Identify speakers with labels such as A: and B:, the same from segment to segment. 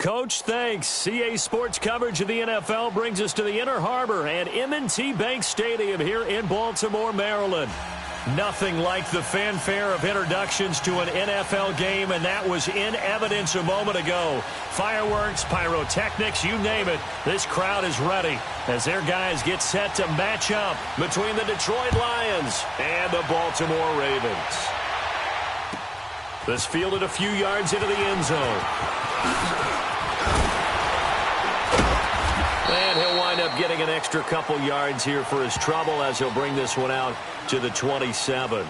A: Coach. Thanks. CA Sports coverage of the NFL brings us to the Inner Harbor and M&T Bank Stadium here in Baltimore, Maryland. Nothing like the fanfare of introductions to an NFL game, and that was in evidence a moment ago. Fireworks, pyrotechnics, you name it. This crowd is ready as their guys get set to match up between the Detroit Lions and the Baltimore Ravens. This fielded a few yards into the end zone. And he'll wind up getting an extra couple yards here for his trouble as he'll bring this one out to the 27.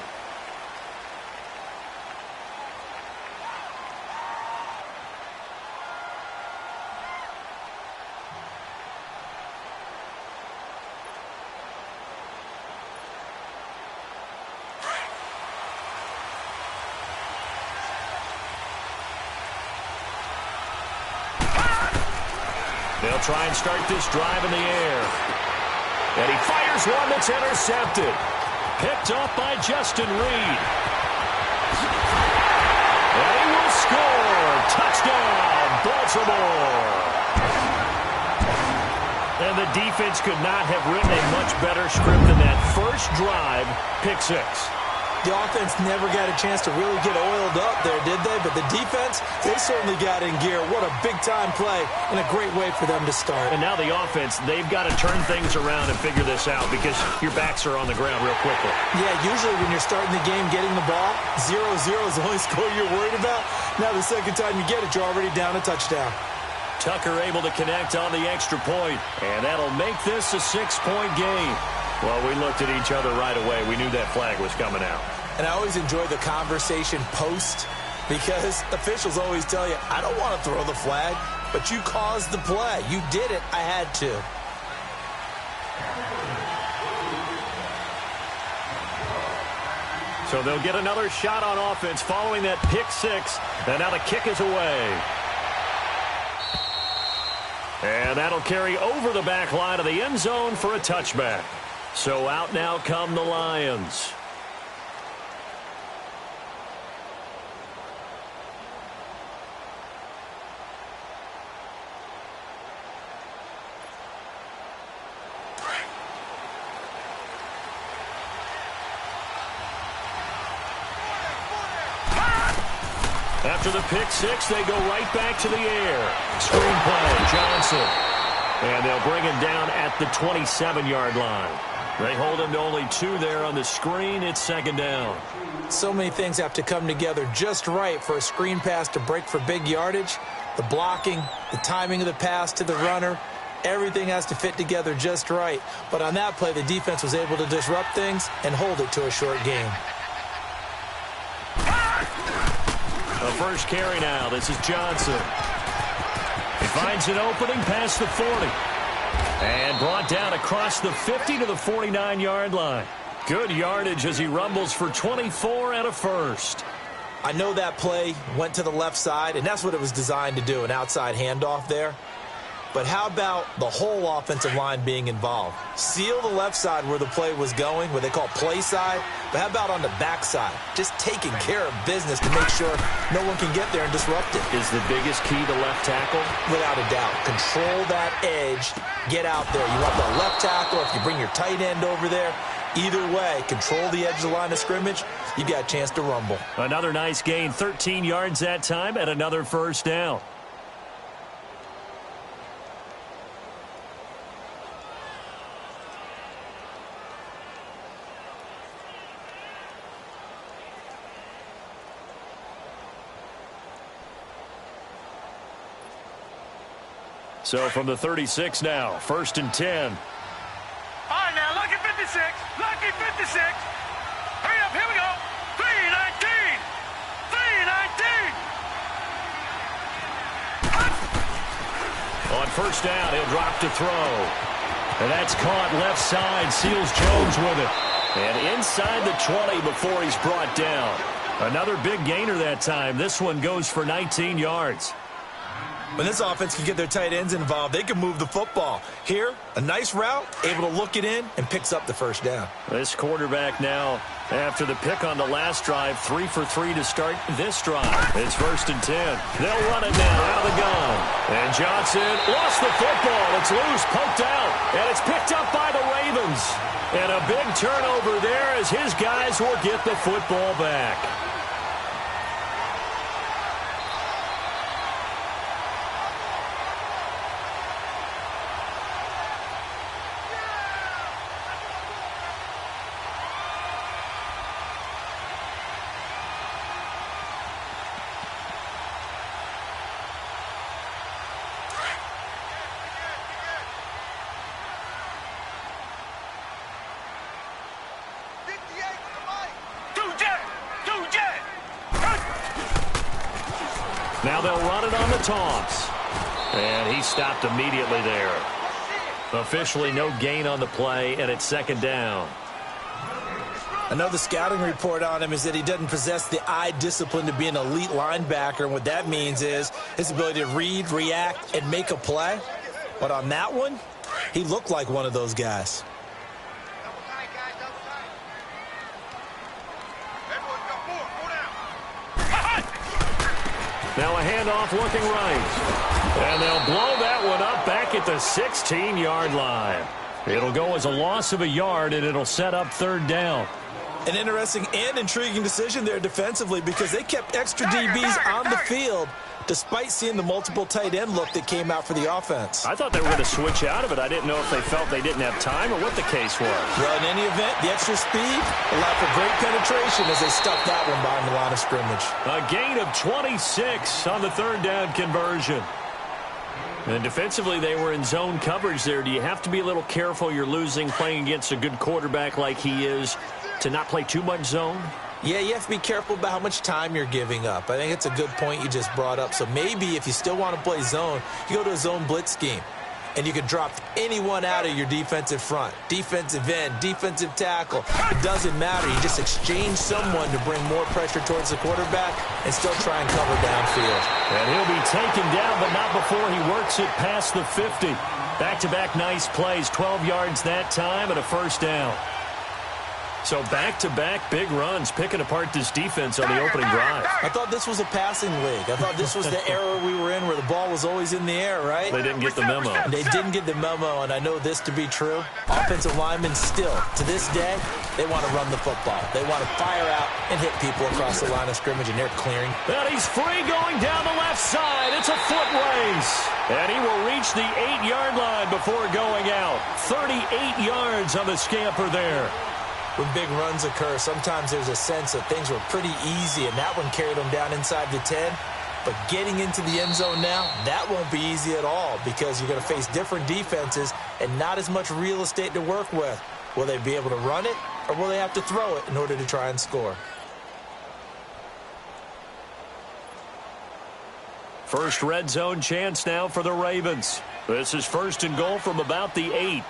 A: They'll try and start this drive in the air. And he fires one that's intercepted. Picked off by Justin Reed. And he will score. Touchdown, Baltimore. And the defense could not have written a much better script than that first drive, pick six.
B: The offense never got a chance to really get oiled up there, did they? But the defense, they certainly got in gear. What a big-time play and a great way for them to start.
A: And now the offense, they've got to turn things around and figure this out because your backs are on the ground real quickly.
B: Yeah, usually when you're starting the game, getting the ball, 0-0 is the only score you're worried about. Now the second time you get it, you're already down a touchdown.
A: Tucker able to connect on the extra point, and that'll make this a 6-point game. Well, we looked at each other right away. We knew that flag was coming out.
B: And I always enjoy the conversation post because officials always tell you, I don't want to throw the flag, but you caused the play. You did it. I had to.
A: So they'll get another shot on offense following that pick six, and now the kick is away. And that'll carry over the back line of the end zone for a touchback. So out now come the Lions. After the pick six, they go right back to the air. Screen play, Johnson. And they'll bring him down at the 27-yard line. They hold him to only 2 there on the screen. It's second down.
B: So many things have to come together just right for a screen pass to break for big yardage. The blocking, the timing of the pass to the runner, everything has to fit together just right. But on that play, the defense was able to disrupt things and hold it to a short game.
A: The first carry now. This is Johnson. He finds an opening past the 40. And brought down across the 50 to the 49-yard line. Good yardage as he rumbles for 24 and a first.
B: I know that play went to the left side, and that's what it was designed to do, an outside handoff there. But how about the whole offensive line being involved? Seal the left side where the play was going, what they call play side. But how about on the back side? Just taking care of business to make sure no one can get there and disrupt it.
A: Is the biggest key to left tackle?
B: Without a doubt. Control that edge. Get out there. You want the left tackle, if you bring your tight end over there. Either way, control the edge of the line of scrimmage. You got a chance to rumble.
A: Another nice gain, 13 yards that time, and another first down. So from the 36 now, 1st and 10.
C: All right, now, lucky 56. Lucky 56. Hurry up, here we go. 319. 319.
A: On first down, he'll drop to throw. And that's caught left side. Seals Jones with it. And inside the 20 before he's brought down. Another big gainer that time. This one goes for 19 yards.
B: When this offense can get their tight ends involved, they can move the football. Here, a nice route, able to look it in, and picks up the first down.
A: This quarterback now After the pick on the last drive, 3 for 3 to start this drive. It's 1st and 10. They'll run it now out of the gun. And Johnson lost the football. It's loose, poked out, and it's picked up by the Ravens. And a big turnover there as his guys will get the football back. Now they'll run it on the toss. And he stopped immediately there. Officially no gain on the play, and it's 2nd down.
B: I know the scouting report on him is that he doesn't possess the eye discipline to be an elite linebacker. And what that means is his ability to read, react, and make a play. But on that one, he looked like one of those guys.
A: Now a handoff looking right. And they'll blow that one up back at the 16-yard line. It'll go as a loss of a yard, and it'll set up 3rd down.
B: An interesting and intriguing decision there defensively because they kept extra DBs on the field despite seeing the multiple tight end look that came out for the offense.
A: I thought they were going to switch out of it. I didn't know if they felt they didn't have time or what the case was.
B: Well, in any event, the extra speed allowed for great penetration as they stuffed that one behind the line of scrimmage.
A: A gain of 26 on the 3rd down conversion. And defensively, they were in zone coverage there. Do you have to be a little careful? You're losing playing against a good quarterback like he is to not play too much zone?
B: Yeah, you have to be careful about how much time you're giving up. I think it's a good point you just brought up. So maybe if you still want to play zone, you go to a zone blitz scheme. And you can drop anyone out of your defensive front. Defensive end, defensive tackle. It doesn't matter. You just exchange someone to bring more pressure towards the quarterback and still try and cover downfield.
A: And he'll be taken down, but not before he works it past the 50. Back-to-back nice plays, 12 yards that time and a 1st down. So back-to-back big runs, picking apart this defense on the opening drive.
B: I thought this was a passing league. I thought this was the era we were in where the ball was always in the air, right?
A: They didn't get the memo.
B: They didn't get the memo, and I know this to be true. Offensive linemen still, to this day, they want to run the football. They want to fire out and hit people across the line of scrimmage, and they're clearing.
A: And he's free going down the left side. It's a foot race. And he will reach the 8-yard line before going out. 38 yards on the scamper there.
B: When big runs occur, sometimes there's a sense that things were pretty easy, and that one carried them down inside the 10. But getting into the end zone now, that won't be easy at all because you're going to face different defenses and not as much real estate to work with. Will they be able to run it, or will they have to throw it in order to try and score?
A: First red zone chance now for the Ravens. This is 1st and goal from about the 8.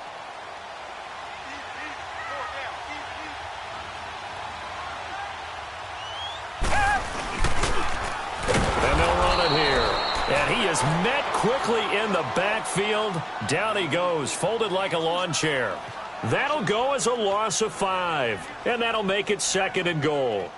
A: And he is met quickly in the backfield. Down he goes, folded like a lawn chair. That'll go as a loss of 5. And that'll make it 2nd and goal.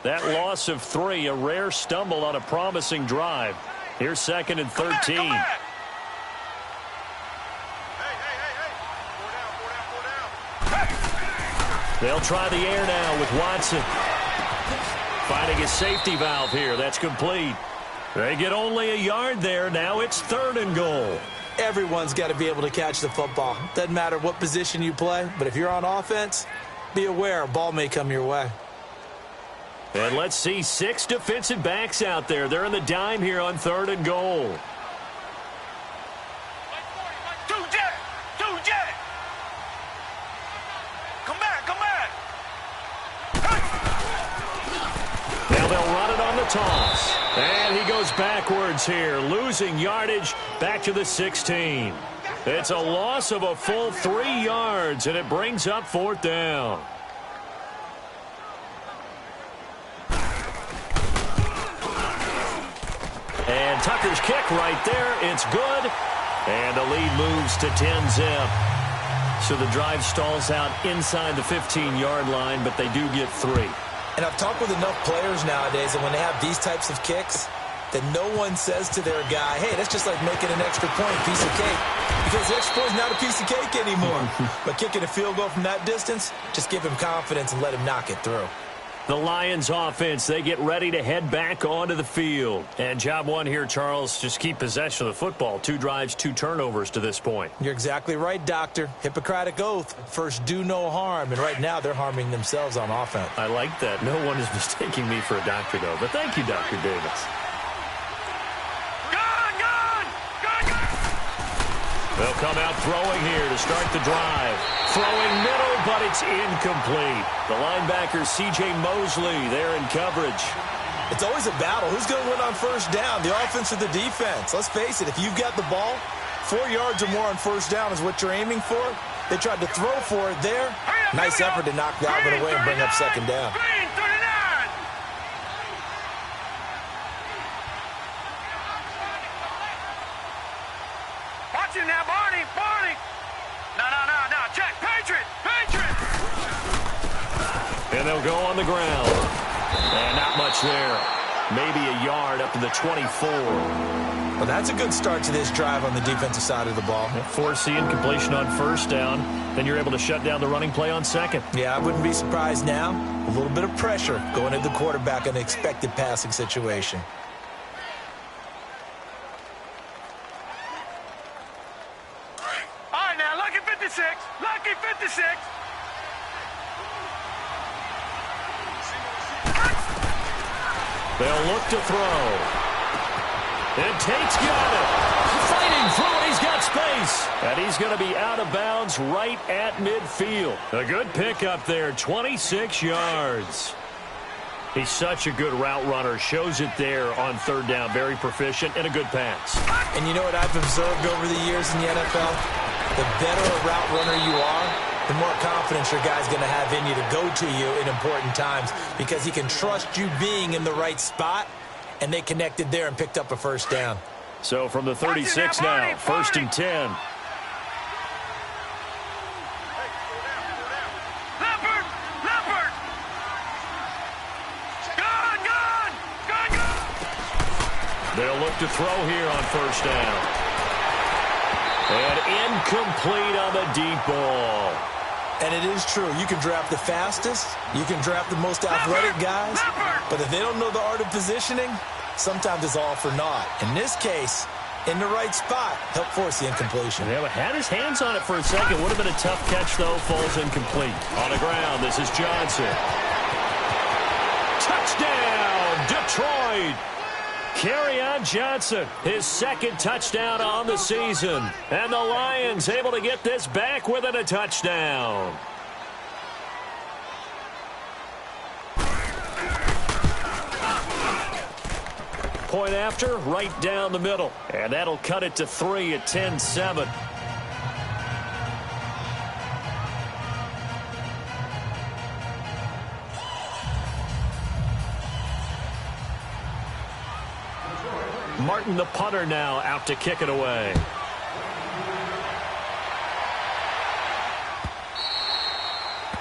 A: That loss of 3, a rare stumble on a promising drive. Here's 2nd and 13. They'll try the air now with Watson. Finding his safety valve here. That's complete. They get only a yard there. Now it's 3rd and goal.
B: Everyone's got to be able to catch the football. Doesn't matter what position you play, but if you're on offense, be aware a ball may come your way.
A: And let's see 6 defensive backs out there. They're in the dime here on 3rd and goal. Now they'll run it on the toss. And he goes backwards here, losing yardage back to the 16. It's a loss of a full 3 yards, and it brings up 4th down. And Tucker's kick right there. It's good. And the lead moves to 10-zip. So the drive stalls out inside the 15-yard line, but they do get 3.
B: And I've talked with enough players nowadays that when they have these types of kicks, that no one says to their guy, hey, that's just like making an extra point, piece of cake. Because the extra point is not a piece of cake anymore. But kicking a field goal from that distance, just give him confidence and let him knock it through.
A: The Lions offense, they get ready to head back onto the field. And job one here, Charles, just keep possession of the football. 2 drives, 2 turnovers to this point.
B: You're exactly right, Doctor. Hippocratic oath. First, do no harm. And right now, they're harming themselves on offense.
A: I like that. No one is mistaking me for a doctor, though. But thank you, Dr. Davis. They'll come out throwing here to start the drive. Throwing middle, but it's incomplete. The linebacker, C.J. Mosley, there in coverage.
B: It's always a battle. Who's going to win on first down, the offense or the defense? Let's face it, if you've got the ball, 4 yards or more on first down is what you're aiming for. They tried to throw for it there. Nice effort to knock that one away and bring up second down.
C: Watch him now, Barney. No. Check. Patriot.
A: And they'll go on the ground. And not much there. Maybe a yard up to the 24.
B: Well, that's a good start to this drive on the defensive side of the ball.
A: Force the incompletion on first down. Then you're able to shut down the running play on second.
B: Yeah, I wouldn't be surprised now. A little bit of pressure going at the quarterback in an expected passing situation.
C: All right, now, lucky 56. Lucky 56.
A: They'll look to throw. And Tate's got it. Fighting through it. He's got space. And he's going to be out of bounds right at midfield. A good pickup there. 26 yards. He's such a good route runner. Shows it there on third down. Very proficient and a good pass.
B: And you know what I've observed over the years in the NFL? The better a route runner you are, the more confidence your guy's going to have in you to go to you in important times because he can trust you being in the right spot, and they connected there and picked up a first down.
A: So from the 36 now, 1st and 10.
C: Leopard. Gun.
A: They'll look to throw here on first down. And incomplete on the deep ball.
B: And it is true. You can draft the fastest. You can draft the most athletic guys. But if they don't know the art of positioning, sometimes it's all for naught. In this case, in the right spot, help force the incompletion.
A: Yeah, but had his hands on it for a second. Would have been a tough catch, though. Falls incomplete. On the ground, this is Johnson. Touchdown, Detroit. Kerryon Johnson, his second touchdown on the season. And the Lions able to get this back within a touchdown. Point after, right down the middle. And that'll cut it to 3 at 10-7. Martin, the punter, now out to kick it away.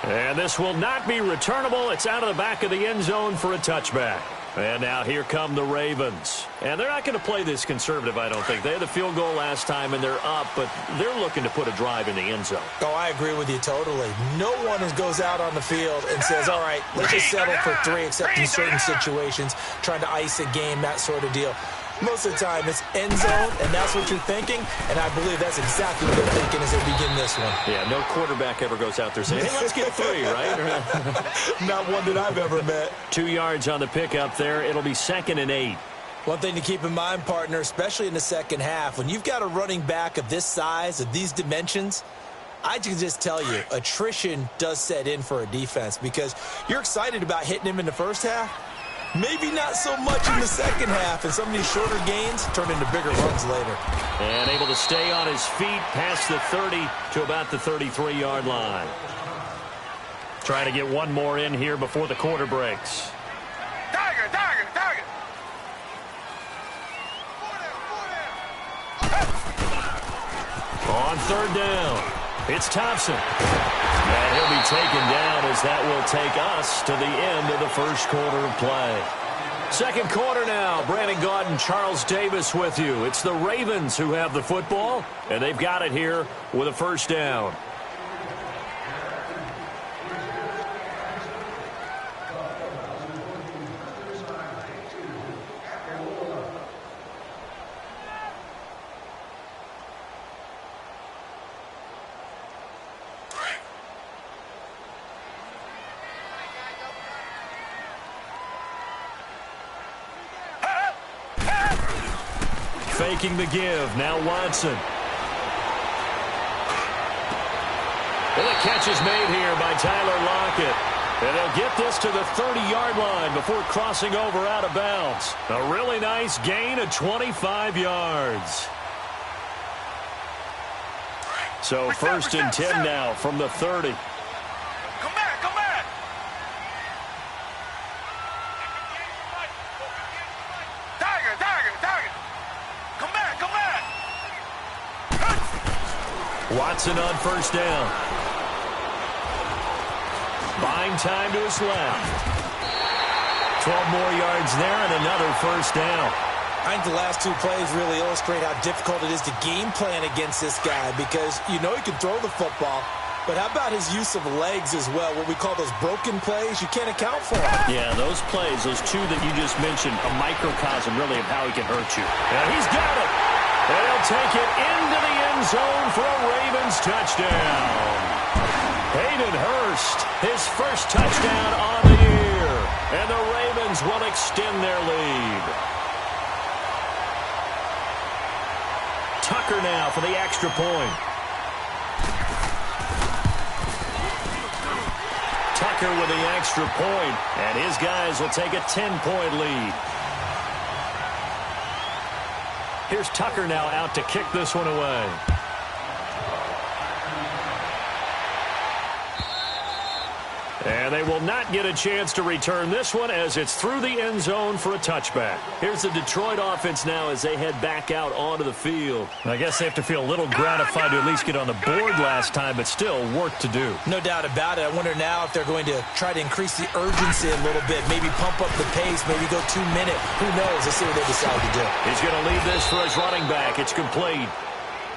A: And this will not be returnable. It's out of the back of the end zone for a touchback. And now here come the Ravens. And they're not going to play this conservative, I don't think. They had the field goal last time, and they're up, but they're looking to put a drive in the end zone.
B: Oh, I agree with you totally. No one goes out on the field and says, all right, let's just settle for 3, except in certain situations, trying to ice a game, that sort of deal. Most of the time, it's end zone, and that's what you're thinking, and I believe that's exactly what they're thinking as they begin this one.
A: Yeah, no quarterback ever goes out there saying, hey, let's get 3, right?
B: Not one that I've ever met.
A: 2 yards on the pickup there. It'll be 2nd and 8.
B: One thing to keep in mind, partner, especially in the second half, when you've got a running back of this size, of these dimensions, I can just tell you, attrition does set in for a defense because you're excited about hitting him in the first half. Maybe not so much in the second half, and some of these shorter gains turn into bigger runs later.
A: And able to stay on his feet past the 30 to about the 33-yard line. Trying to get one more in here before the quarter breaks.
C: Tiger.
A: On third down, it's Thompson. And he'll be taken down as that will take us to the end of the first quarter of play. Second quarter now. Brandon Gaudin and Charles Davis with you. It's the Ravens who have the football, and they've got it here with a first down. Faking the give. Now Watson. And the catch is made here by Tyler Lockett. And they'll get this to the 30-yard line before crossing over out of bounds. A really nice gain of 25 yards. So first and 10 now from the 30.
C: Come back, come back. Tiger, tiger, tiger. Come back, come back.
A: Watson on first down. Buying time to his left. 12 more yards there and another first down.
B: I think the last two plays really illustrate how difficult it is to game plan against this guy because you know he can throw the football, but how about his use of legs as well, what we call those broken plays? You can't account for them.
A: Yeah, those plays, those two that you just mentioned, a microcosm really of how he can hurt you. And he's got it. And he'll take it into the end zone for a Ravens touchdown. Hayden Hurst, his first touchdown on the year. And the Ravens will extend their lead. Tucker now for the extra point. Tucker with the extra point, and his guys will take a 10-point lead. Here's Tucker now out to kick this one away. And they will not get a chance to return this one as it's through the end zone for a touchback. Here's the Detroit offense now as they head back out onto the field. I guess they have to feel a little gratified to at least get on the board last time, but still work to do.
B: No doubt about it. I wonder now if they're going to try to increase the urgency a little bit, maybe pump up the pace, maybe go 2-minute. Who knows? Let's see what they decide to do.
A: He's going to lead this for his running back. It's complete.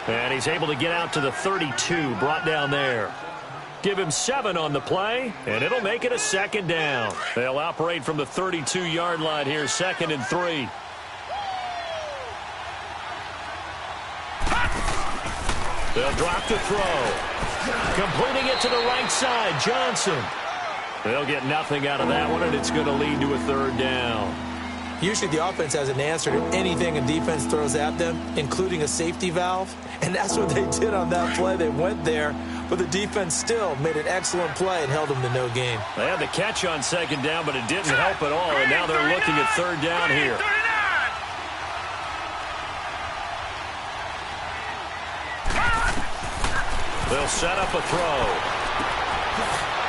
A: And he's able to get out to the 32, brought down there. Give him 7 on the play, and it'll make it a second down. They'll operate from the 32-yard line here, 2nd and 3. They'll drop the throw. Completing it to the right side, Johnson. They'll get nothing out of that one, and it's going to lead to a 3rd down.
B: Usually the offense has an answer to anything a defense throws at them, including a safety valve. And that's what they did on that play. They went there, but the defense still made an excellent play and held them to no gain.
A: They had the catch on 2nd down, but it didn't help at all. And now they're looking at 3rd down here. They'll set up a throw.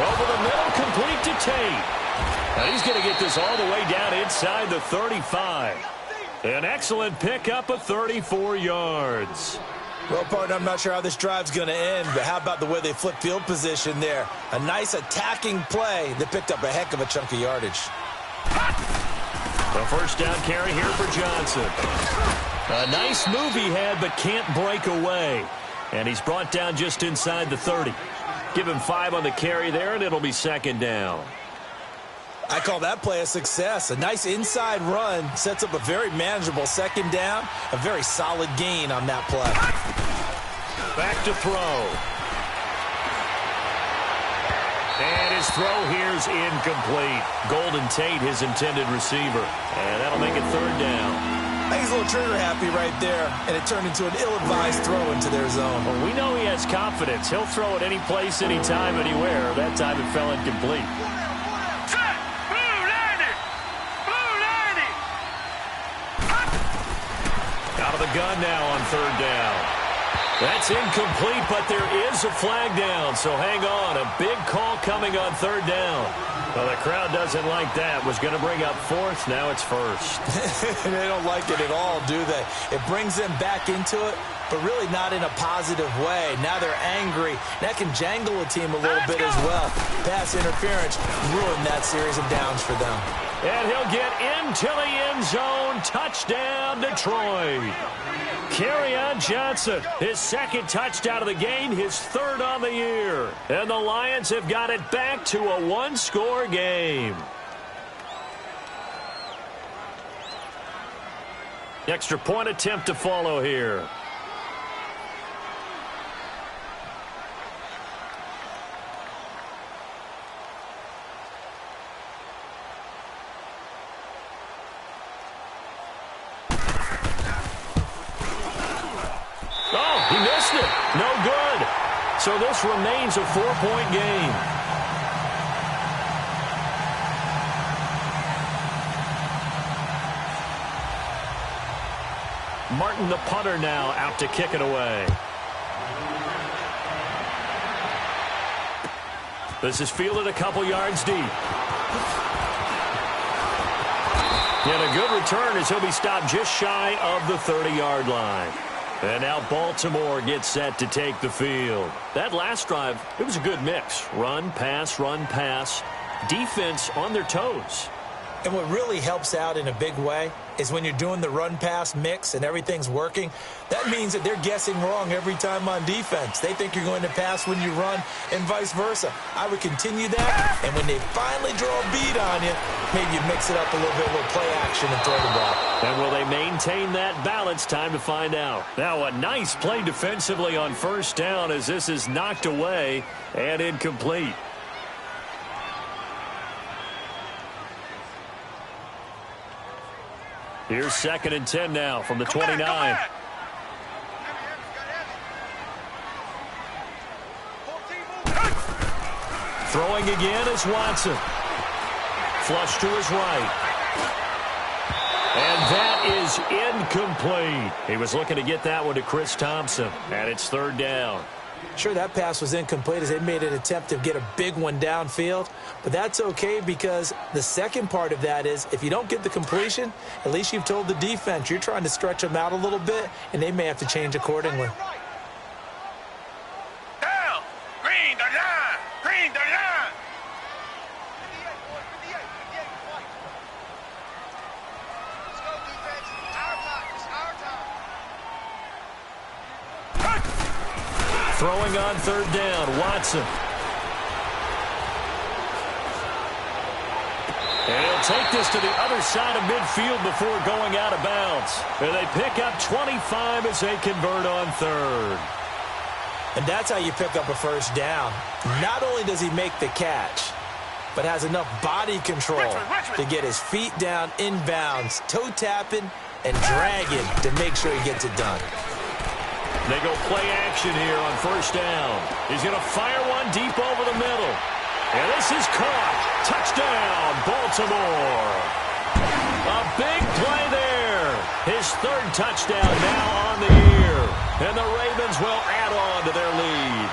A: Over the middle, complete to Tate. And he's going to get this all the way down inside the 35. An excellent pickup of 34 yards.
B: Well, partner, I'm not sure how this drive's going to end, but how about the way they flip field position there? A nice attacking play that picked up a heck of a chunk of yardage.
A: The first down carry here for Johnson. A nice move he had, but can't break away. And he's brought down just inside the 30. Give him 5 on the carry there, and it'll be 2nd down.
B: I call that play a success. A nice inside run sets up a very manageable 2nd down. A very solid gain on that play.
A: Back to throw. And his throw here's incomplete. Golden Tate, his intended receiver. And that'll make it 3rd down.
B: I think he's a little trigger happy right there, and it turned into an ill-advised throw into their zone.
A: Well, we know he has confidence. He'll throw it any place, anytime, anywhere. That time it fell incomplete.
C: Blue 90!
A: Out of the gun now on 3rd down. That's incomplete, but there is a flag down, so hang on. A big call coming on third down. Well, the crowd doesn't like that. Was going to bring up fourth. Now it's first.
B: They don't like it at all, do they? It brings them back into it, but really not in a positive way. Now they're angry. That can jangle a team a little bit as well. Pass interference ruined that series of downs for them.
A: And he'll get into the end zone. Touchdown, Detroit. Kerryon Johnson, his second touchdown of the game, his third on the year. And the Lions have got it back to a one-score game. Extra point attempt to follow here. Oh, he missed it. No good. So this remains a 4-point game. Martin, the punter, now out to kick it away. This is fielded a couple yards deep. And a good return as he'll be stopped just shy of the 30-yard line. And now Baltimore gets set to take the field. That last drive, it was a good mix. Run, pass, defense on their toes.
B: And what really helps out in a big way is when you're doing the run-pass mix and everything's working, that means that they're guessing wrong every time on defense. They think you're going to pass when you run and vice versa. I would continue that, and when they finally draw a bead on you, maybe you mix it up a little bit with play action and throw the ball.
A: And will they maintain that balance? Time to find out. Now a nice play defensively on first down as this is knocked away and incomplete. Here's 2nd and 10 now from the 29. Throwing again is Watson. Flush to his right. And that is incomplete. He was looking to get that one to Chris Thompson. And it's 3rd down.
B: Sure, that pass was incomplete as they made an attempt to get a big one downfield. But that's okay because the second part of that is if you don't get the completion, at least you've told the defense you're trying to stretch them out a little bit, and they may have to change accordingly.
C: Down! Green the line! Green the line! Let's go, defense. Our time. It's our time.
A: Throwing on 3rd down, Watson. And he'll take this to the other side of midfield before going out of bounds. And they pick up 25 as they convert on 3rd.
B: And that's how you pick up a first down. Not only does he make the catch, but has enough body control to get his feet down inbounds, toe tapping and dragging to make sure he gets it done.
A: They go play action here on first down. He's going to fire one deep over the middle. And this is caught. Touchdown, Baltimore. A big play there. His 3rd touchdown now on the year. And the Ravens will add on to their lead.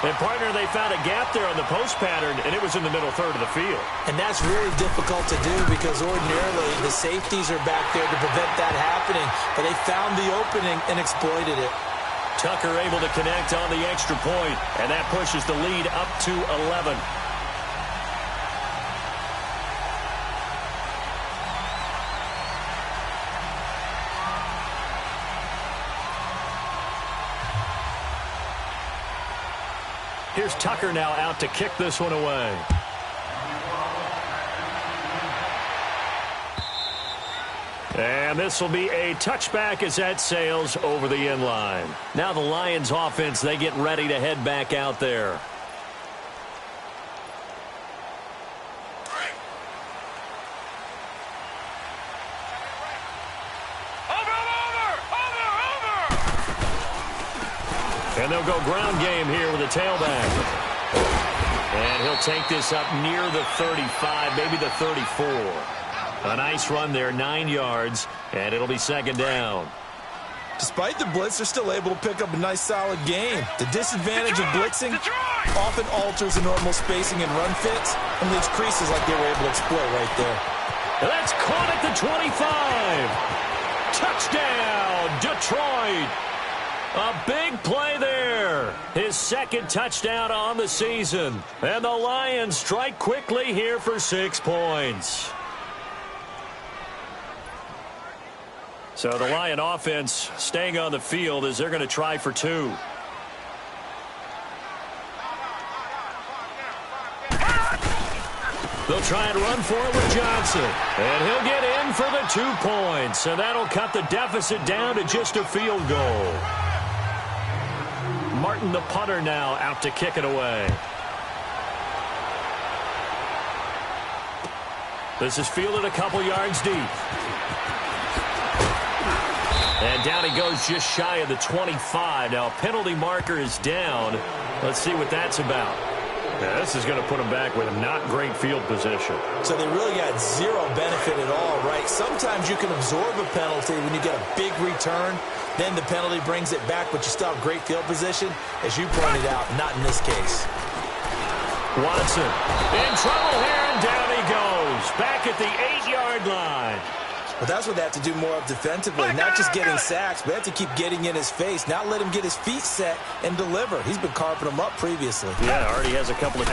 A: And, partner, they found a gap there on the post pattern, and it was in the middle 3rd of the field.
B: And that's really difficult to do because ordinarily the safeties are back there to prevent that happening. But they found the opening and exploited it.
A: Tucker able to connect on the extra point, and that pushes the lead up to 11. Here's Tucker now out to kick this one away. And this will be a touchback as that sails over the end line. Now the Lions offense, they get ready to head back out there. And they'll go ground game here with a tailback. And he'll take this up near the 35, maybe the 34. A nice run there, 9 yards, and it'll be 2nd down.
B: Despite the blitz, they're still able to pick up a nice, solid game. The disadvantage of blitzing often alters the normal spacing and run fits and leaves creases like they were able to exploit right there.
A: That's caught at the 25. Touchdown, Detroit. A big play there. His second touchdown on the season. And the Lions strike quickly here for 6 points. So the Lion offense staying on the field as they're going to try for 2. They'll try and run for it with Johnson. And he'll get in for the 2 points. And that'll cut the deficit down to just a field goal. Martin, the punter, now out to kick it away. This is fielded a couple yards deep. And down he goes just shy of the 25. Now a penalty marker is down. Let's see what that's about. Yeah, this is going to put them back with a not great field position.
B: So they really got zero benefit at all, right? Sometimes you can absorb a penalty when you get a big return. Then the penalty brings it back, but you still have great field position. As you pointed out, not in this case.
A: Watson in trouble here, and down he goes. Back at the 8-yard line.
B: Well, that's what they have to do more of defensively. Not just getting sacks, but they have to keep getting in his face. Not let him get his feet set and deliver. He's been carving them up previously.
A: Yeah, already has a couple of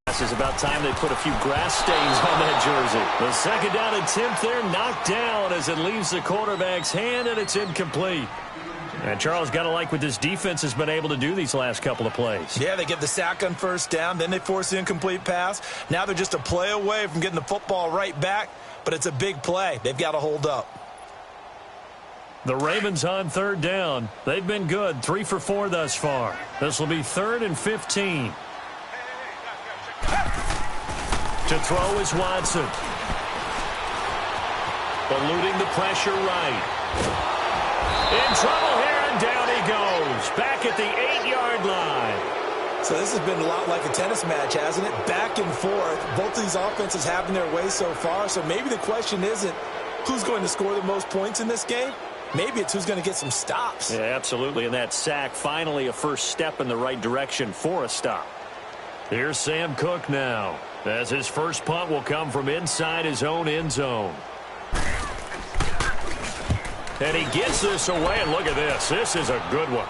A: passes. About time they put a few grass stains on that jersey. The second down attempt there knocked down as it leaves the quarterback's hand, and it's incomplete. And Charles, got to like what this defense has been able to do these last couple of plays.
B: Yeah, they get the sack on first down, then they force the incomplete pass. Now they're just a play away from getting the football right back, but it's a big play. They've got to hold up.
A: The Ravens on third down. They've been good, 3 for 4 thus far. This will be 3rd and 15. To throw is Watson. Eluding the pressure right. In trouble here, and down he goes. Back at the 8-yard line.
B: So this has been a lot like a tennis match, hasn't it? Back and forth. Both of these offenses having their way so far. So maybe the question isn't who's going to score the most points in this game. Maybe it's who's going to get some stops.
A: Yeah, absolutely. And that sack, finally a first step in the right direction for a stop. Here's Sam Cook now, as his first punt will come from inside his own end zone. And he gets this away, and look at this. This is a good one.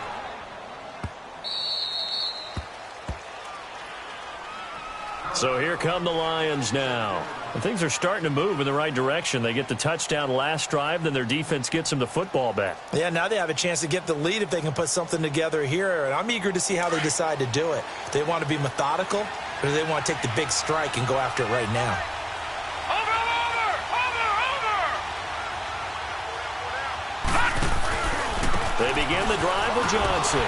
A: So here come the Lions now. And things are starting to move in the right direction. They get the touchdown last drive, then their defense gets them the football back.
B: Yeah, now they have a chance to get the lead if they can put something together here. And I'm eager to see how they decide to do it. Do they want to be methodical, or do they want to take the big strike and go after it right now?
A: They begin the drive with Johnson.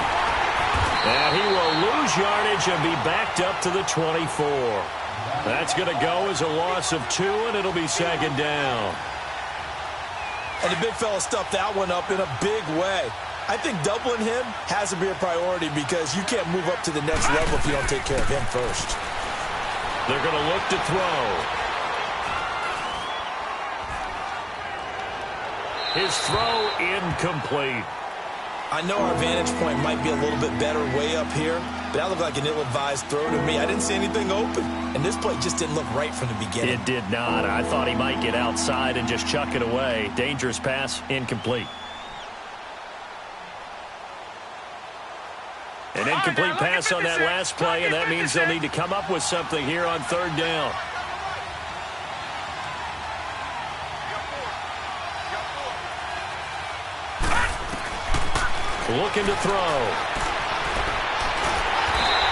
A: And he will lose yardage and be backed up to the 24. That's going to go as a loss of 2, and it'll be second down.
B: And the big fella stuffed that one up in a big way. I think doubling him has to be a priority because you can't move up to the next level if you don't take care of him first.
A: They're going to look to throw. His throw incomplete.
B: I know our vantage point might be a little bit better way up here, but that looked like an ill-advised throw to me. I didn't see anything open, and this play just didn't look right from the beginning.
A: It did not. I thought he might get outside and just chuck it away. Dangerous pass, incomplete. An incomplete pass on that last play, and that means they'll need to come up with something here on third down. Looking to throw.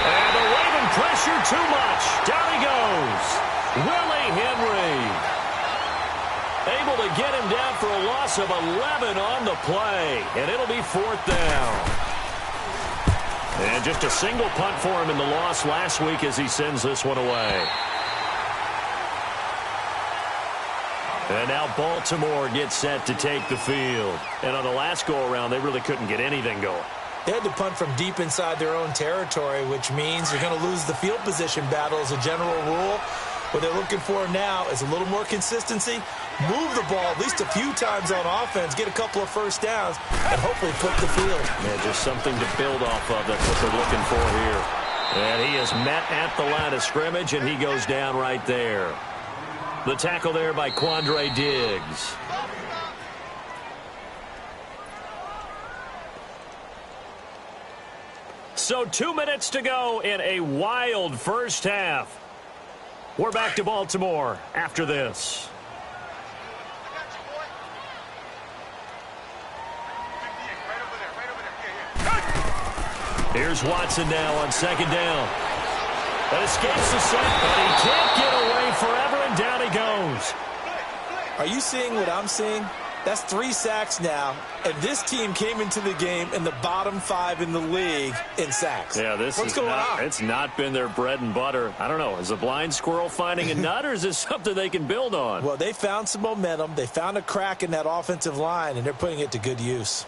A: And the Raven pressure too much. Down he goes. Willie Henry. Able to get him down for a loss of 11 on the play. And it'll be 4th down. And just a single punt for him in the loss last week as he sends this one away. And now Baltimore gets set to take the field. And on the last go-around, they really couldn't get anything going.
B: They had to punt from deep inside their own territory, which means you're going to lose the field position battle as a general rule. What they're looking for now is a little more consistency, move the ball at least a few times on offense, get a couple of first downs, and hopefully flip the field.
A: Yeah, just something to build off of. That's what they're looking for here. And he is met at the line of scrimmage, and he goes down right there. The tackle there by Quandre Diggs. So 2 minutes to go in a wild first half. We're back to Baltimore after this. Here's Watson now on second down. That escapes the sack, but he can't get away forever, and down he goes.
B: Are you seeing what I'm seeing? That's 3 sacks now, and this team came into the game in the bottom 5 in the league in sacks.
A: Yeah, what's going on? It's not been their bread and butter. I don't know. Is a blind squirrel finding a nut, or is this something they can build on?
B: Well, they found some momentum. They found a crack in that offensive line, and they're putting it to good use.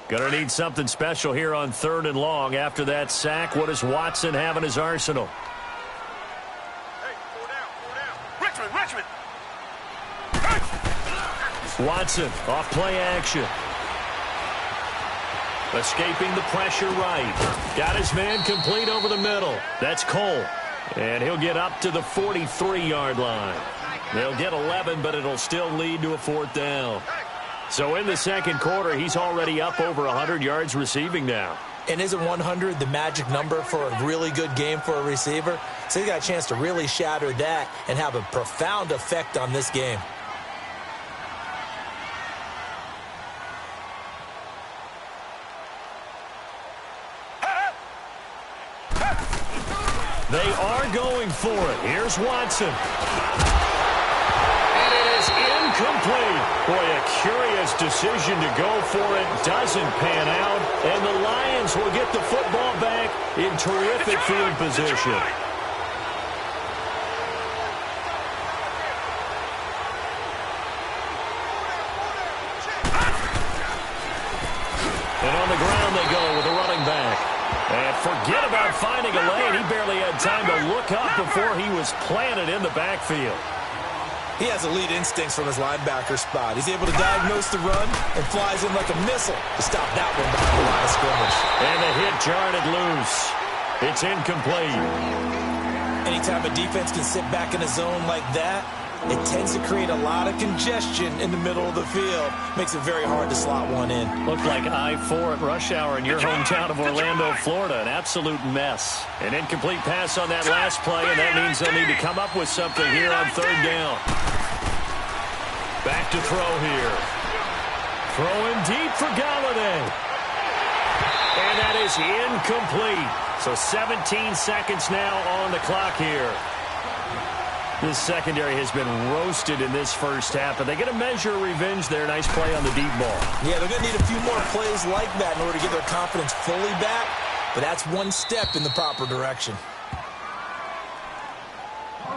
A: Gonna need something special here on 3rd and long. After that sack, what does Watson have in his arsenal?
C: Hey, 4 down. Richmond.
A: Watson off play action. Escaping the pressure right. Got his man complete over the middle. That's Cole. And he'll get up to the 43-yard line. They'll get 11, but it'll still lead to a 4th down. So in the second quarter, he's already up over 100 yards receiving now.
B: And isn't 100 the magic number for a really good game for a receiver? So he's got a chance to really shatter that and have a profound effect on this game.
A: They are going for it. Here's Watson. And it is incomplete. Boy, a curious decision to go for it. Doesn't pan out. And the Lions will get the football back in terrific field position. And on the ground they go with a running back. And forget about finding a lane. He barely had time to look up before he was planted in the backfield.
B: He has elite instincts from his linebacker spot. He's able to diagnose the run and flies in like a missile to stop that one behind the line of scrimmage.
A: And the hit jarred it loose. It's incomplete.
B: Anytime a defense can sit back in a zone like that, it tends to create a lot of congestion in the middle of the field. Makes it very hard to slot one in.
A: Looked like I-4 at rush hour in your hometown of Orlando, Florida. An absolute mess. An incomplete pass on that last play, and that means they'll need to come up with something here on 3rd down. Back to throw here. Throwing deep for Galladay. And that is incomplete. So 17 seconds now on the clock here. This secondary has been roasted in this first half, but they get a measure of revenge there. Nice play on the deep ball.
B: Yeah, they're going to need a few more plays like that in order to get their confidence fully back, but that's one step in the proper direction.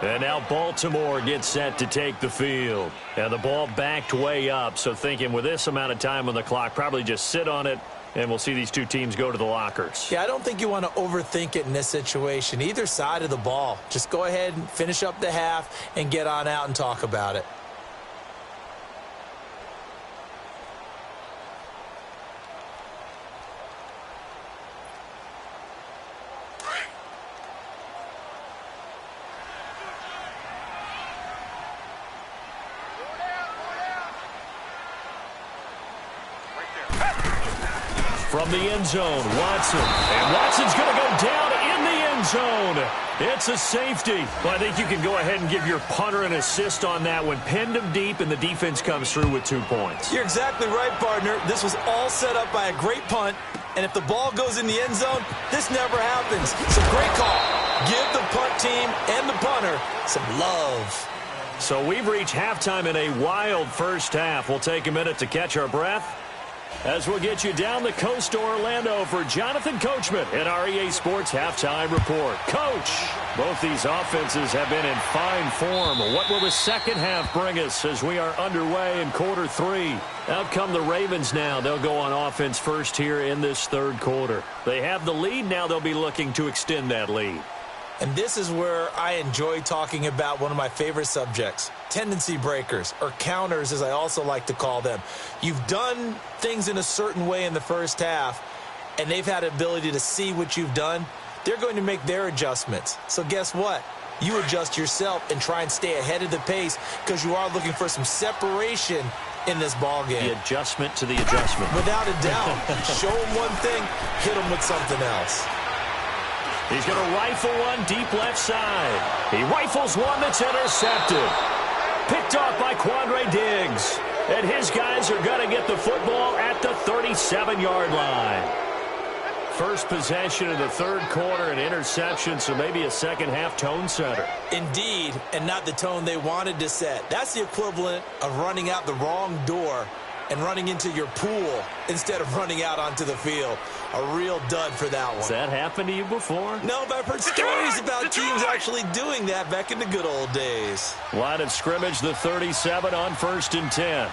A: And now Baltimore gets set to take the field. And the ball backed way up, so thinking with this amount of time on the clock, probably just sit on it, and we'll see these two teams go to the lockers.
B: Yeah, I don't think you want to overthink it in this situation. Either side of the ball. Just go ahead and finish up the half and get on out and talk about it.
A: From the end zone, Watson. And Watson's going to go down in the end zone. It's a safety. Well, I think you can go ahead and give your punter an assist on that one. Pinned him deep, and the defense comes through with 2 points.
B: You're exactly right, partner. This was all set up by a great punt. And if the ball goes in the end zone, this never happens. So great call. Give the punt team and the punter some love.
A: So we've reached halftime in a wild first half. We'll take a minute to catch our breath as we'll get you down the coast to Orlando for Jonathan Coachman at our EA Sports Halftime Report. Coach, both these offenses have been in fine form. What will the second half bring us as we are underway in quarter 3? Out come the Ravens now. They'll go on offense first here in this third quarter. They have the lead. Now they'll be looking to extend that lead.
B: And this is where I enjoy talking about one of my favorite subjects, tendency breakers, or counters as I also like to call them. You've done things in a certain way in the first half, and they've had an ability to see what you've done. They're going to make their adjustments. So guess what? You adjust yourself and try and stay ahead of the pace because you are looking for some separation in this ball game.
A: The adjustment to the adjustment.
B: Without a doubt. Show them one thing, hit them with something else.
A: He's going to rifle one deep left side. He rifles one that's intercepted. Picked off by Quandre Diggs. And his guys are going to get the football at the 37-yard line. First possession of the third quarter, an interception, so maybe a second-half tone setter.
B: Indeed, and not the tone they wanted to set. That's the equivalent of running out the wrong door and running into your pool instead of running out onto the field. A real dud for that one.
A: Has that happened to you before?
B: No, but I've heard stories about teams actually doing that back in the good old days.
A: Line of scrimmage, the 37 on 1st and 10.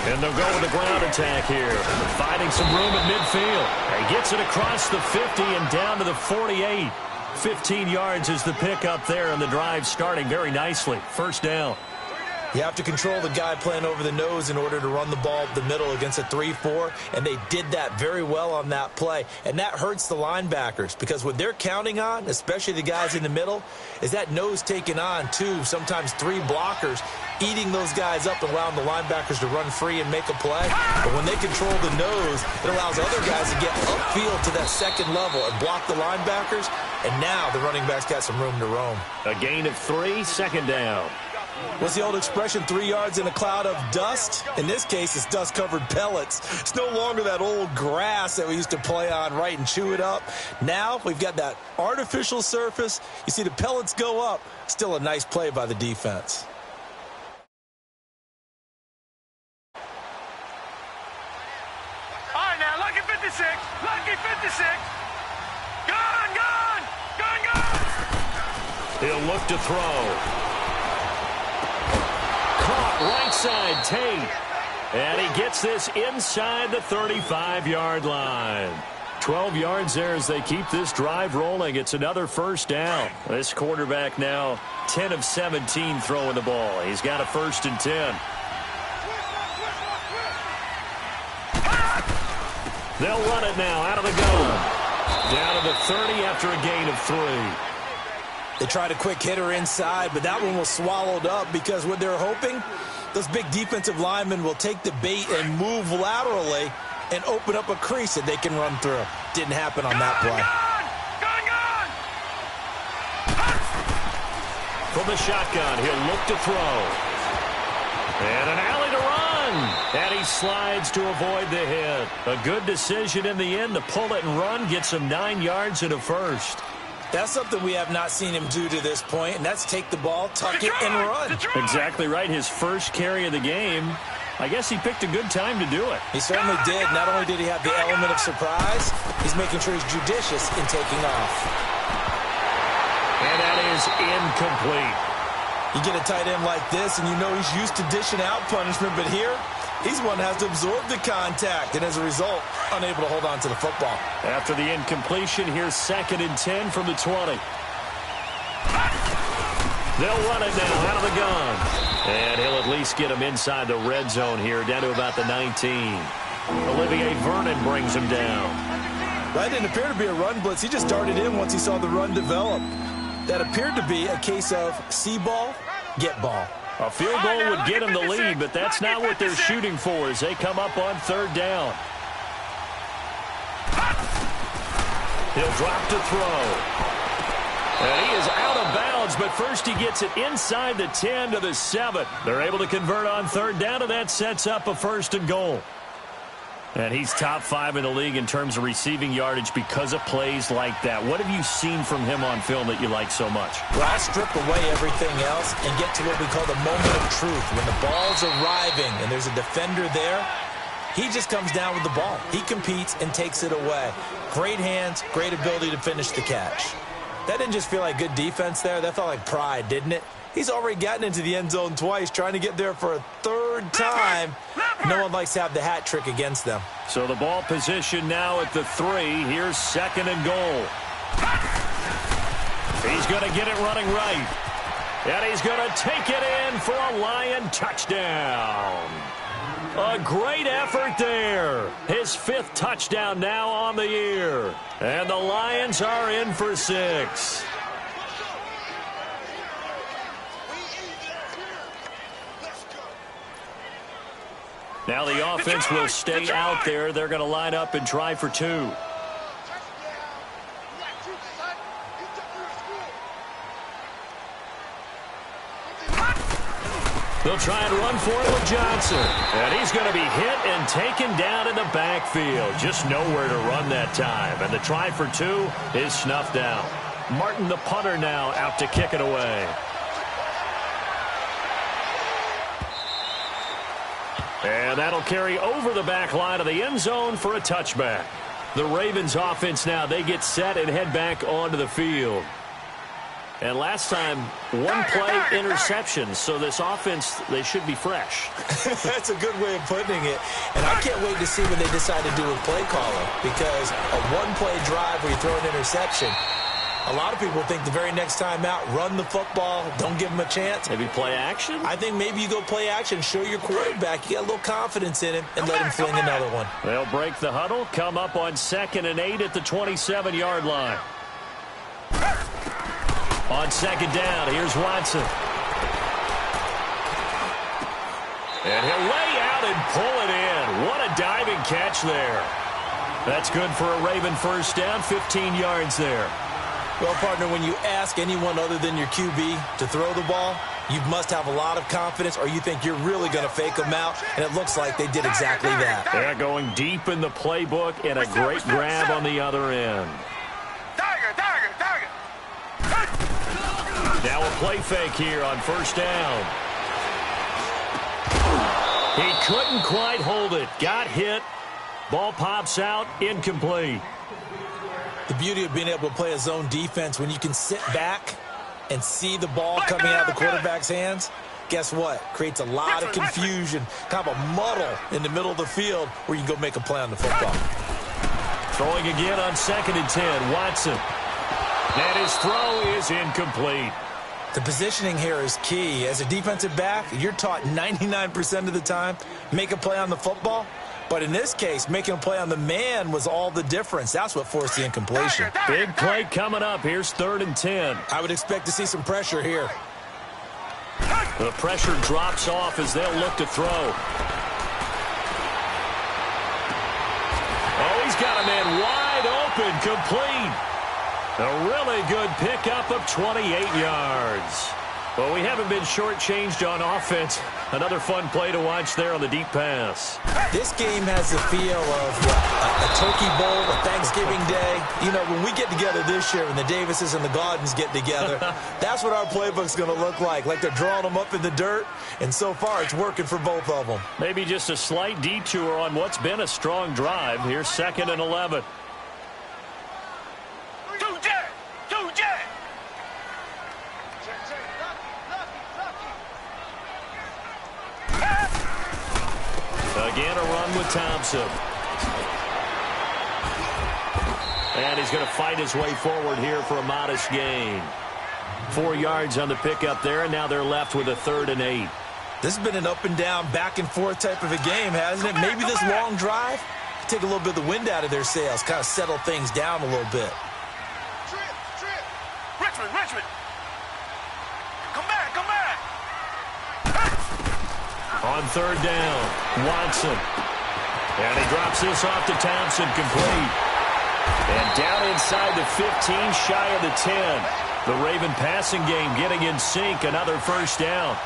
A: And they'll go with the ground attack here. Finding some room at midfield. He gets it across the 50 and down to the 48. 15 yards is the pickup there, and the drive starting very nicely. First down.
B: You have to control the guy playing over the nose in order to run the ball up the middle against a 3-4, and they did that very well on that play. And that hurts the linebackers because what they're counting on, especially the guys in the middle, is that nose taking on 2, sometimes 3 blockers, eating those guys up and allowing the linebackers to run free and make a play. But when they control the nose, it allows other guys to get upfield to that second level and block the linebackers. And now the running back's got some room to roam.
A: A gain of 3, second down.
B: What's the old expression, 3 yards in a cloud of dust? In this case, it's dust-covered pellets. It's no longer that old grass that we used to play on, right, and chew it up. Now we've got that artificial surface. You see the pellets go up. Still a nice play by the defense.
C: All right, now, lucky 56. Lucky 56. Gone, gone. Gone, gone.
A: He'll look to throw. Right side, Tate. And he gets this inside the 35-yard line. 12 yards there as they keep this drive rolling. It's another first down. This quarterback now 10 of 17 throwing the ball. He's got a 1st and 10. They'll run it now out of the gun. Down to the 30 after a gain of 3.
B: They tried a quick hitter inside, but that one was swallowed up because what they're hoping, those big defensive linemen will take the bait and move laterally and open up a crease that they can run through. Didn't happen on that play.
A: From the shotgun, he'll look to throw. And an alley to run. And he slides to avoid the hit. A good decision in the end to pull it and run, gets him 9 yards and a first.
B: That's something we have not seen him do to this point, and that's take the ball, tuck it, and run.
A: Exactly right. His first carry of the game. I guess he picked a good time to do it.
B: He certainly did. Not only did he have the element of surprise, he's making sure he's judicious in taking off.
A: And that is incomplete.
B: You get a tight end like this, and you know he's used to dishing out punishment, but here, he's one that has to absorb the contact, and as a result, unable to hold on to the football.
A: After the incompletion, here's 2nd and 10 from the 20. They'll run it now out of the gun. And he'll at least get him inside the red zone here, down to about the 19. Olivier Vernon brings him down.
B: That didn't appear to be a run blitz. He just darted in once he saw the run develop. That appeared to be a case of see ball, get ball.
A: A field goal would get him the lead, but that's not what they're shooting for as they come up on 3rd down. He'll drop to throw. And he is out of bounds, but first he gets it inside the 10 to the 7. They're able to convert on 3rd down, and that sets up a 1st and goal. And he's top 5 in the league in terms of receiving yardage because of plays like that. What have you seen from him on film that you like so much?
B: Well, I'll strip away everything else and get to what we call the moment of truth. When the ball's arriving and there's a defender there, he just comes down with the ball. He competes and takes it away. Great hands, great ability to finish the catch. That didn't just feel like good defense there. That felt like pride, didn't it? He's already gotten into the end zone twice, trying to get there for a 3rd time. No one likes to have the hat trick against them.
A: So the ball position now at the 3. Here's 2nd and goal. He's going to get it running right. And he's going to take it in for a Lion touchdown. A great effort there. His 5th touchdown now on the year. And the Lions are in for 6. Now the offense will stay out there. They're going to line up and try for 2. They'll try and run for it with Johnson. And he's going to be hit and taken down in the backfield. Just nowhere to run that time. And the try for 2 is snuffed out. Martin, the punter, now out to kick it away. And that'll carry over the back line of the end zone for a touchback. The Ravens offense now, they get set and head back onto the field. And last time, 1 play interception. So this offense, they should be fresh.
B: That's a good way of putting it. And I can't wait to see what they decide to do with play calling. Because a 1-play drive where you throw an interception, a lot of people think the very next time out, run the football, don't give them a chance.
A: Maybe play action?
B: I think maybe you go play action, show your quarterback, you got a little confidence in him, and let him fling another one.
A: They'll break the huddle, come up on 2nd and 8 at the 27-yard line. On 2nd down, here's Watson. And he'll lay out and pull it in. What a diving catch there. That's good for a Raven first down, 15 yards there.
B: Well, partner, when you ask anyone other than your QB to throw the ball, you must have a lot of confidence or you think you're really going to fake them out, and it looks like they did exactly that.
A: They're going deep in the playbook and a great grab on the other end. Now a play fake here on first down. He couldn't quite hold it. Got hit. Ball pops out. Incomplete.
B: The beauty of being able to play a zone defense when you can sit back and see the ball coming out of the quarterback's hands, guess what? Creates a lot of confusion, kind of a muddle in the middle of the field where you can go make a play on the football.
A: Throwing again on 2nd and 10. Watson. And his throw is incomplete.
B: The positioning here is key. As a defensive back, you're taught 99% of the time, make a play on the football. But in this case, making a play on the man was all the difference. That's what forced the incompletion.
A: Big play coming up. Here's 3rd and 10.
B: I would expect to see some pressure here.
A: The pressure drops off as they'll look to throw. Oh, he's got a man wide open, complete. A really good pickup of 28 yards. Well, we haven't been shortchanged on offense. Another fun play to watch there on the deep pass.
B: This game has the feel of a turkey bowl, a Thanksgiving day. You know, when we get together this year, when the Davises and the Gaudens get together, that's what our playbook's going to look like they're drawing them up in the dirt, and so far it's working for both of them.
A: Maybe just a slight detour on what's been a strong drive. Here's 2nd and 11. Again, a run with Thompson. And he's going to fight his way forward here for a modest gain. 4 yards on the pickup there, and now they're left with a 3rd and 8.
B: This has been an up and down, back and forth type of a game, hasn't it? Maybe this long drive take a little bit of the wind out of their sails, kind of settle things down a little bit.
C: Richmond. Come back.
A: On 3rd down, Watson. And he drops this off to Thompson, complete. And down inside the 15, shy of the 10. The Raven passing game getting in sync, another first down.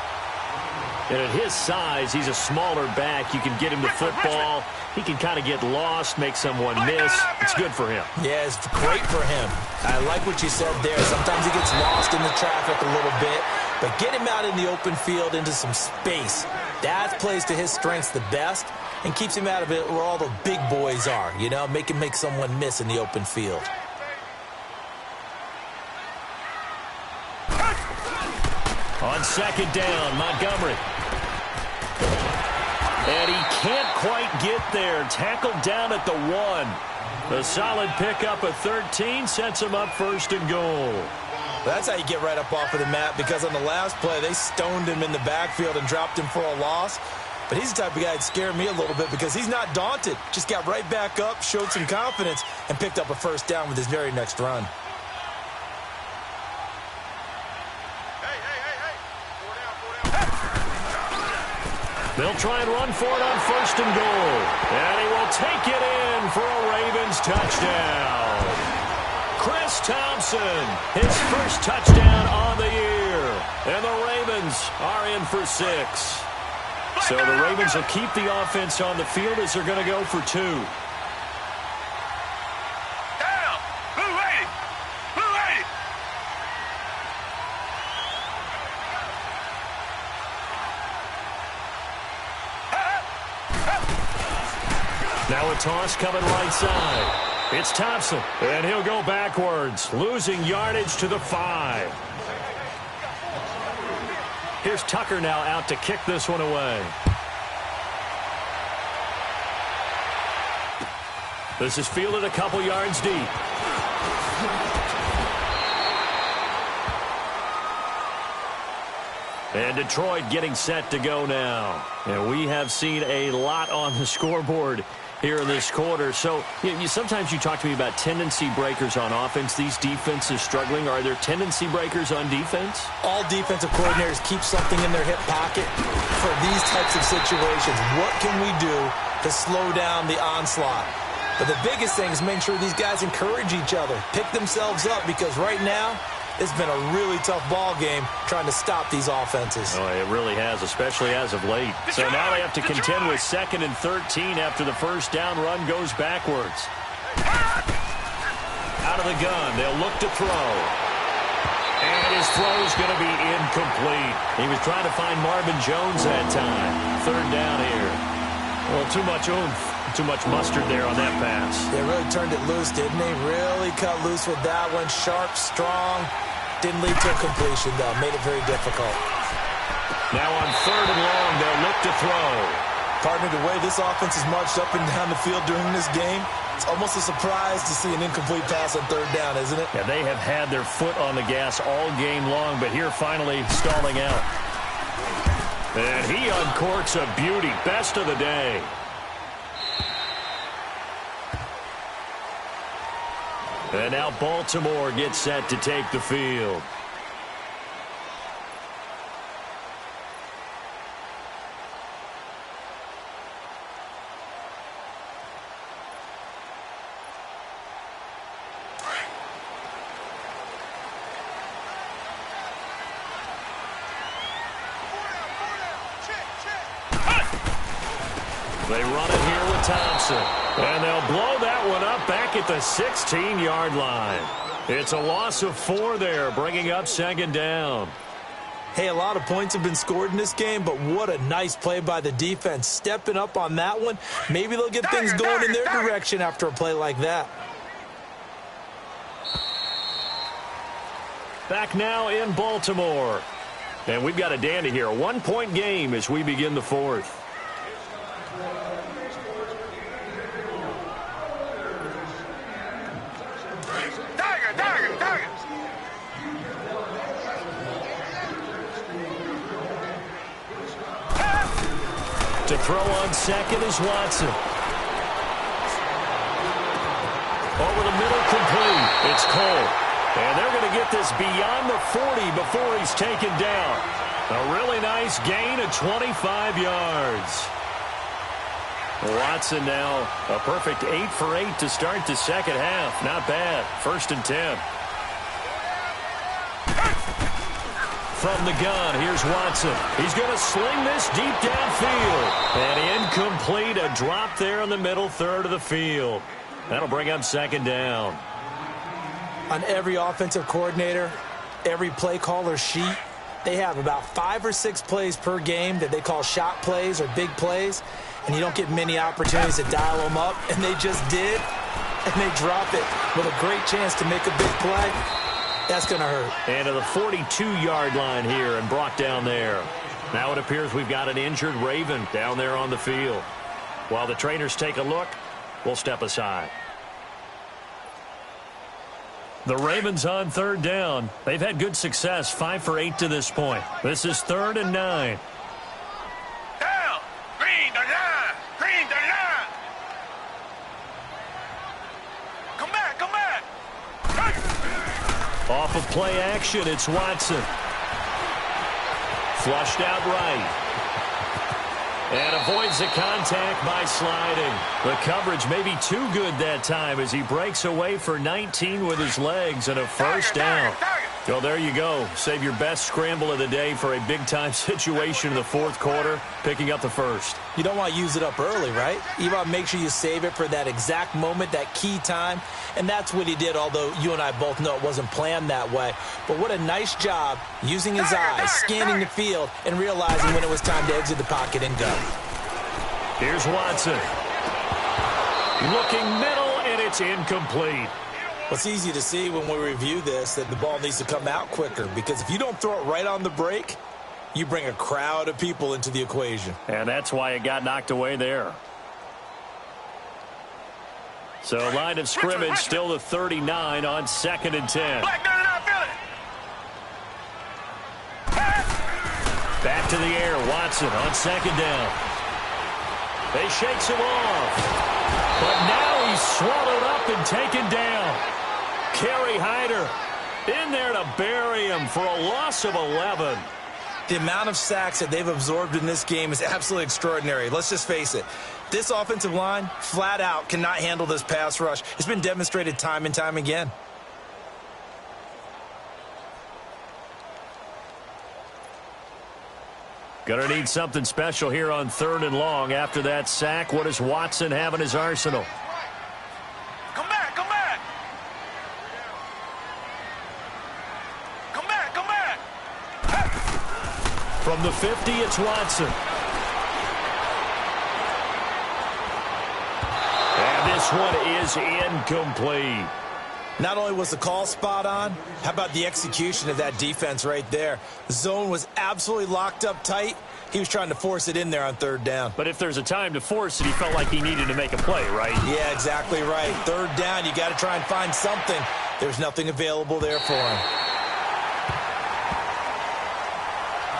A: And at his size, he's a smaller back. You can get him the football. He can kind of get lost, make someone miss. It's good for him.
B: Yeah, it's great for him. I like what you said there. Sometimes he gets lost in the traffic a little bit. But get him out in the open field into some space. That plays to his strengths the best and keeps him out of it where all the big boys are. You know, make someone miss in the open field.
A: On 2nd down, Montgomery. And he can't quite get there. Tackled down at the 1. A solid pickup of 13 sets him up first and goal.
B: That's how you get right up off of the mat, because on the last play, they stoned him in the backfield and dropped him for a loss. But he's the type of guy that scared me a little bit because he's not daunted. Just got right back up, showed some confidence, and picked up a first down with his very next run.
A: They'll try and run for it on first and goal. And he will take it in for a Ravens touchdown. Chris Thompson, his first touchdown on the year. And the Ravens are in for 6. So the Ravens will keep the offense on the field as they're going to go for 2.
C: Down. Blue 80. Blue 80.
A: Now a toss coming right side. It's Thompson, and he'll go backwards, losing yardage to the 5. Here's Tucker now out to kick this one away. This is fielded a couple yards deep. And Detroit getting set to go now. And we have seen a lot on the scoreboard here in this quarter. So sometimes you talk to me about tendency breakers on offense. These defenses struggling. Are there tendency breakers on defense?
B: All defensive coordinators keep something in their hip pocket for these types of situations. What can we do to slow down the onslaught? But the biggest thing is making sure these guys encourage each other, pick themselves up, because right now it's been a really tough ball game trying to stop these offenses.
A: Oh, it really has, especially as of late. So now they have to contend with 2nd and 13 after the first down run goes backwards. Out of the gun, they'll look to throw. And his throw is going to be incomplete. He was trying to find Marvin Jones that time. 3rd down here. Well, too much oomph. Too much mustard there on that pass.
B: They really turned it loose, didn't they? Really cut loose with that one. Sharp, strong. Didn't lead to a completion, though. Made it very difficult.
A: Now on 3rd and long, they'll look to throw.
B: Partner, the way this offense has marched up and down the field during this game, it's almost a surprise to see an incomplete pass on 3rd down, isn't it?
A: Yeah, they have had their foot on the gas all game long, but here finally stalling out. And he uncorks a beauty. Best of the day. And now Baltimore gets set to take the field. They run it here with Thompson. And they'll blow that one up back at the 16-yard line. It's a loss of 4 there, bringing up 2nd down.
B: Hey, a lot of points have been scored in this game, but what a nice play by the defense. Stepping up on that one. Maybe they'll get things going in their direction after a play like that.
A: Back now in Baltimore. And we've got a dandy here. A 1-point game as we begin the 4th. To throw on 2nd is Watson. Over the middle, complete. It's Cole. And they're going to get this beyond the 40 before he's taken down. A really nice gain of 25 yards. Watson now a perfect 8 for 8 to start the 2nd half. Not bad. 1st and 10. From the gun, here's Watson. He's going to sling this deep downfield. And incomplete, a drop there in the middle 3rd of the field. That'll bring up 2nd down.
B: On every offensive coordinator, every play caller sheet, they have about 5 or 6 plays per game that they call shot plays or big plays. And you don't get many opportunities to dial them up. And they just did. And they drop it with a great chance to make a big play. That's going to hurt.
A: And to the 42-yard line here and brought down there. Now it appears we've got an injured Raven down there on the field. While the trainers take a look, we'll step aside. The Ravens on third down. They've had good success, 5 for 8 to this point. This is 3rd and 9.
C: Down. Green, the line. Green, the line. Come back, come back.
A: Off of play action, it's Watson. Flushed out right. And avoids the contact by sliding. The coverage may be too good that time as he breaks away for 19 with his legs and a first down. So there you go. Save your best scramble of the day for a big-time situation in the fourth quarter, picking up the first.
B: You don't want to use it up early, right? You want to make sure you save it for that exact moment, that key time. And that's what he did, although you and I both know it wasn't planned that way. But what a nice job using his eyes, scanning the field, and realizing when it was time to exit the pocket and go.
A: Here's Watson. Looking middle, and it's incomplete.
B: It's easy to see when we review this that the ball needs to come out quicker, because if you don't throw it right on the break, you bring a crowd of people into the equation.
A: And that's why it got knocked away there. So line of scrimmage still the 39 on 2nd and 10. Back to the air, Watson on 2nd down. They shakes him off. But now he's swallowed up and taken down. Kerry Hyder in there to bury him for a loss of 11.
B: The amount of sacks that they've absorbed in this game is absolutely extraordinary. Let's just face it. This offensive line, flat out, cannot handle this pass rush. It's been demonstrated time and time again.
A: Gonna need something special here on 3rd and long. After that sack, what does Watson have in his arsenal?
C: Come back, come back. Come back, come back.
A: From the 50, it's Watson. And this one is incomplete.
B: Not only was the call spot on, how about the execution of that defense right there? The zone was absolutely locked up tight. He was trying to force it in there on 3rd down.
A: But if there's a time to force it, he felt like he needed to make a play, right?
B: Yeah, exactly right. 3rd down, you got to try and find something. There's nothing available there for him.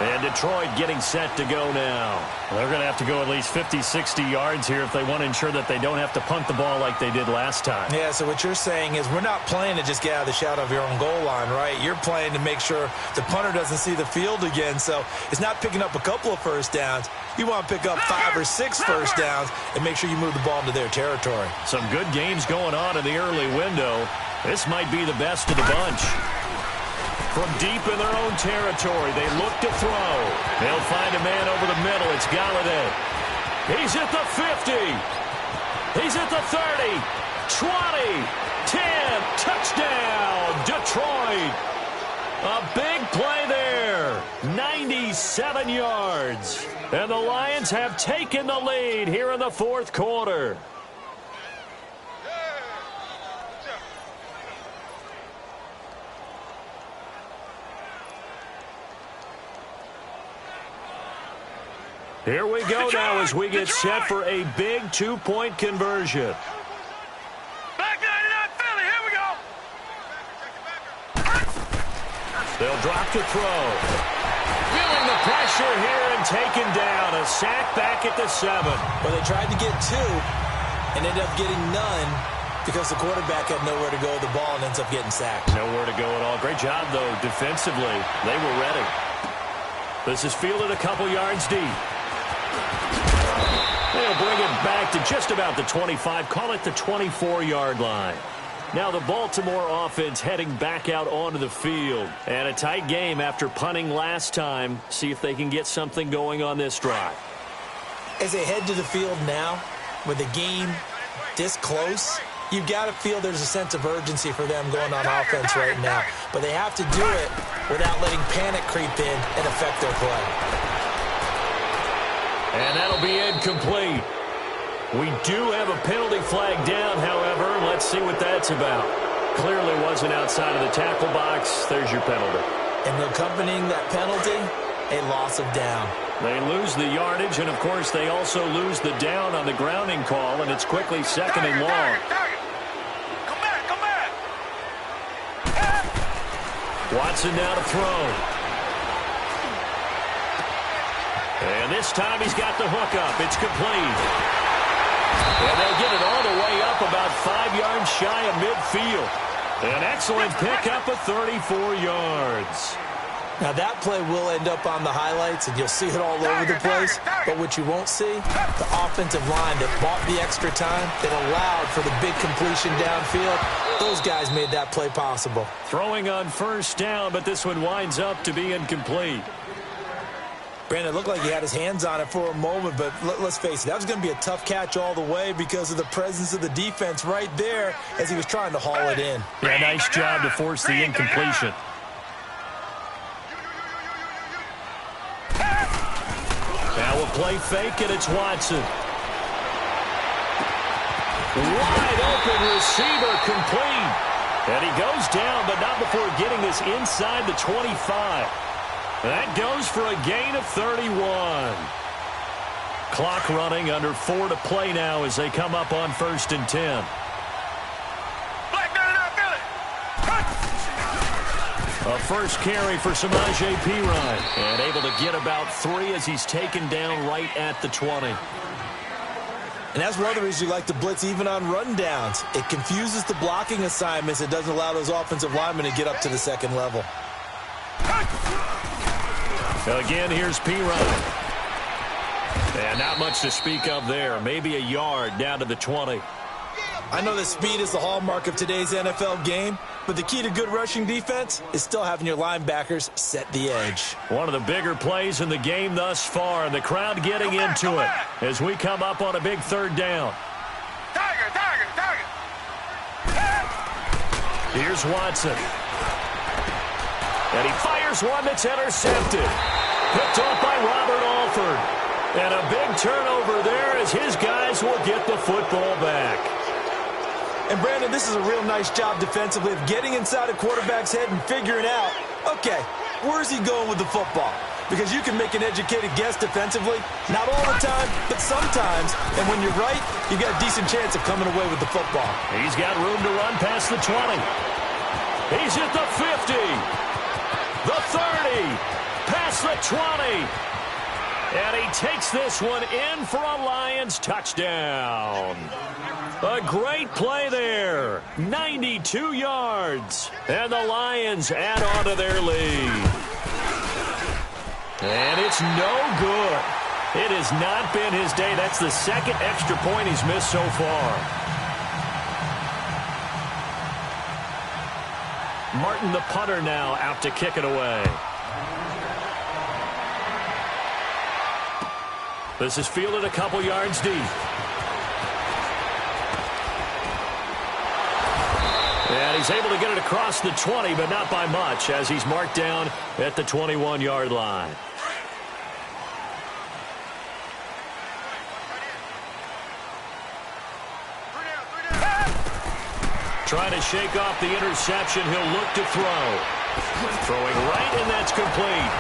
A: And Detroit getting set to go now. They're going to have to go at least 50, 60 yards here if they want to ensure that they don't have to punt the ball like they did last time.
B: Yeah, so what you're saying is we're not playing to just get out of the shadow of your own goal line, right? You're playing to make sure the punter doesn't see the field again. So it's not picking up a couple of first downs. You want to pick up 5 or 6 first downs and make sure you move the ball into their territory.
A: Some good games going on in the early window. This might be the best of the bunch. From deep in their own territory, they look to throw. They'll find a man over the middle. It's Galladay. He's at the 50. He's at the 30. 20. 10. Touchdown, Detroit. A big play there. 97 yards. And the Lions have taken the lead here in the fourth quarter. Here we go now as we get set for a big 2-point conversion.
C: Back 99 Philly, here we go.
A: They'll drop to throw. Feeling the pressure here and taken down. A sack back at the 7.
B: Well, they tried to get 2 and ended up getting none because the quarterback had nowhere to go with the ball and ends up getting sacked.
A: Nowhere to go at all. Great job, though, defensively. They were ready. This is fielded a couple yards deep. They'll bring it back to just about the 25. Call it the 24-yard line. Now the Baltimore offense heading back out onto the field. And a tight game after punting last time. See if they can get something going on this drive.
B: As they head to the field now, with the game this close, you've got to feel there's a sense of urgency for them going on offense right now. But they have to do it without letting panic creep in and affect their play.
A: And that'll be incomplete. We do have a penalty flag down, however. Let's see what that's about. Clearly wasn't outside of the tackle box. There's your penalty.
B: And accompanying that penalty, a loss of down.
A: They lose the yardage, and, of course, they also lose the down on the grounding call, and it's quickly 2nd and long.
C: Come back, come back.
A: Watson now to throw. And this time he's got the hook up. It's complete. And they'll get it all the way up about 5 yards shy of midfield. An excellent pickup of 34 yards.
B: Now that play will end up on the highlights, and you'll see it all over the place. But what you won't see, the offensive line that bought the extra time, that allowed for the big completion downfield, those guys made that play possible.
A: Throwing on first down, but this one winds up to be incomplete.
B: Brandon, it looked like he had his hands on it for a moment, but let's face it, that was going to be a tough catch all the way because of the presence of the defense right there as he was trying to haul it in.
A: Yeah, nice job to force the incompletion. Now we'll play fake, and it's Watson. Wide open receiver, complete. And he goes down, but not before getting this inside the 25. That goes for a gain of 31. Clock running, under 4 to play now as they come up on 1st and 10. A first carry for Samaje Perine. And able to get about 3 as he's taken down right at the 20.
B: And that's one of the reasons you like to blitz even on rundowns. It confuses the blocking assignments. It doesn't allow those offensive linemen to get up to the second level.
A: Again, here's Perine. And not much to speak of there. Maybe a yard down to the 20.
B: I know that speed is the hallmark of today's NFL game, but the key to good rushing defense is still having your linebackers set the edge.
A: One of the bigger plays in the game thus far, and the crowd getting into it as we come up on a big 3rd down.
C: Tiger.
A: Here's Watson. And he fires one that's intercepted. Picked off by Robert Alford. And a big turnover there as his guys will get the football back.
B: And, Brandon, this is a real nice job defensively of getting inside a quarterback's head and figuring out, okay, where's he going with the football? Because you can make an educated guess defensively, not all the time, but sometimes. And when you're right, you got a decent chance of coming away with the football.
A: He's got room to run past the 20. He's at the 50. The 30. Past the 20. And he takes this one in for a Lions touchdown. A great play there. 92 yards. And the Lions add on to their lead. And it's no good. It has not been his day. That's the 2nd extra point he's missed so far. Martin, the punter, now out to kick it away. This is fielded a couple yards deep. And he's able to get it across the 20, but not by much, as he's marked down at the 21-yard line. Trying to shake off the interception. He'll look to throw. Throwing right, and that's complete.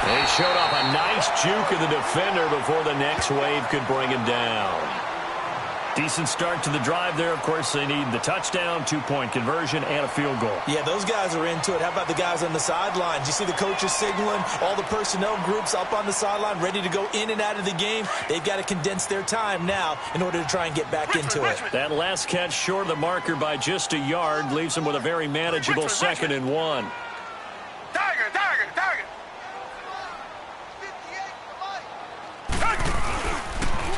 A: They showed off a nice juke of the defender before the next wave could bring him down. Decent start to the drive there. Of course, they need the touchdown, 2-point conversion, and a field goal.
B: Yeah, those guys are into it. How about the guys on the sidelines? You see the coaches signaling, all the personnel groups up on the sideline, ready to go in and out of the game. They've got to condense their time now in order to try and get back into it.
A: That last catch short of the marker by just a yard leaves them with a very manageable 2nd and 1.
C: Tiger.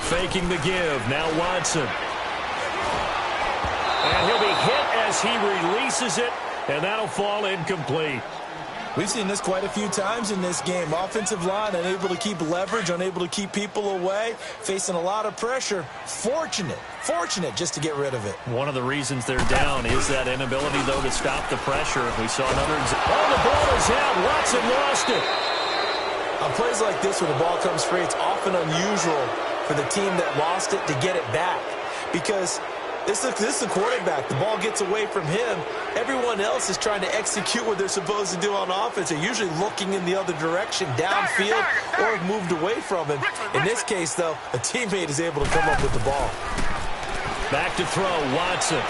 A: Faking the give. Now Watson. And he'll be hit as he releases it, and that'll fall incomplete.
B: We've seen this quite a few times in this game. Offensive line unable to keep leverage, unable to keep people away, facing a lot of pressure. Fortunate just to get rid of it.
A: One of the reasons they're down is that inability, though, to stop the pressure. We saw another example. Oh, the ball is out. Watson lost it.
B: On plays like this where the ball comes free, it's often unusual for the team that lost it to get it back, because this is the quarterback. The ball gets away from him. Everyone else is trying to execute what they're supposed to do on offense. They're usually looking in the other direction, downfield, or have moved away from him. In this case, though, a teammate is able to come up with the ball.
A: Back to throw, Watson.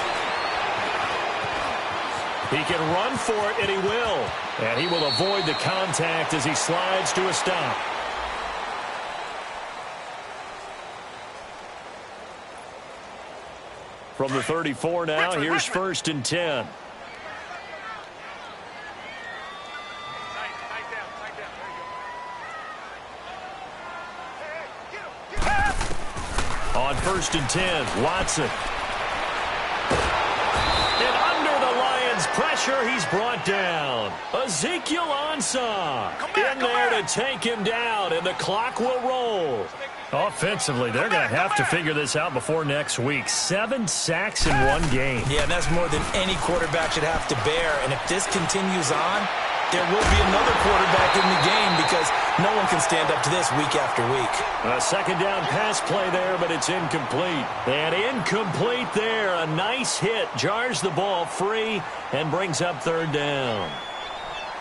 A: He can run for it, and he will. And he will avoid the contact as he slides to a stop. From the 34 now, here's 1st and 10. On 1st and 10, Watson. And under the Lions' pressure, he's brought down. Ezekiel Ansah in there to take him down, and the clock will roll. Offensively, they're going to have to figure this out before next week. 7 sacks in one game.
B: Yeah, and that's more than any quarterback should have to bear. And if this continues on, there will be another quarterback in the game because no one can stand up to this week after week.
A: A 2nd down pass play there, but it's incomplete. And incomplete there. A nice hit. Jars the ball free and brings up 3rd down.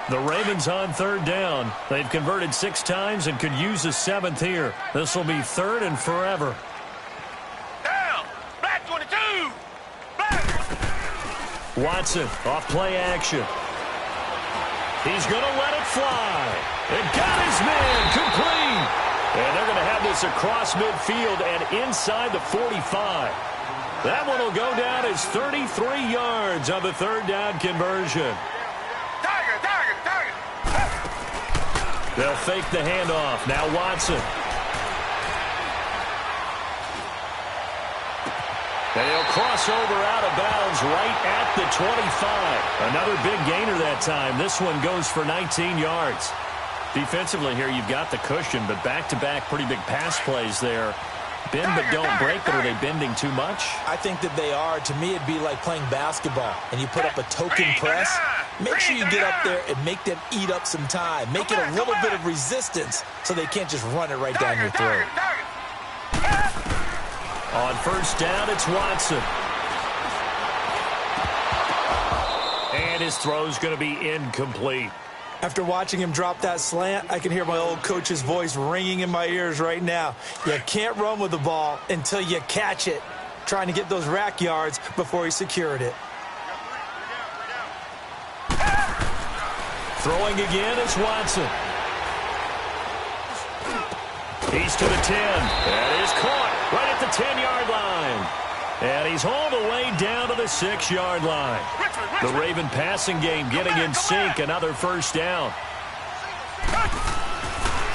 A: The Ravens on 3rd down. They've converted 6 times and could use a 7th here. This will be 3rd and forever.
C: Down. Black 22. Black.
A: Watson off play action. He's going to let it fly. It got his man complete. And they're going to have this across midfield and inside the 45. That one will go down as 33 yards on the 3rd down conversion. They'll fake the handoff. Now Watson. And he'll cross over out of bounds right at the 25. Another big gainer that time. This one goes for 19 yards. Defensively here, you've got the cushion, but back-to-back pretty big pass plays there. Bend but don't break, but are they bending too much?
B: I think that they are. To me, it'd be like playing basketball, and you put up a token press. Make sure you get up there and make them eat up some time. Make it a little bit of resistance so they can't just run it right down your throat.
A: On 1st down, it's Watson. And his throw's going to be incomplete.
B: After watching him drop that slant, I can hear my old coach's voice ringing in my ears right now. You can't run with the ball until you catch it. Trying to get those rack yards before he secured it.
A: Throwing again is Watson. He's to the 10. That is caught right at the 10-yard line. And he's all the way down to the 6-yard line. The Raven passing game getting in sync. Another 1st down.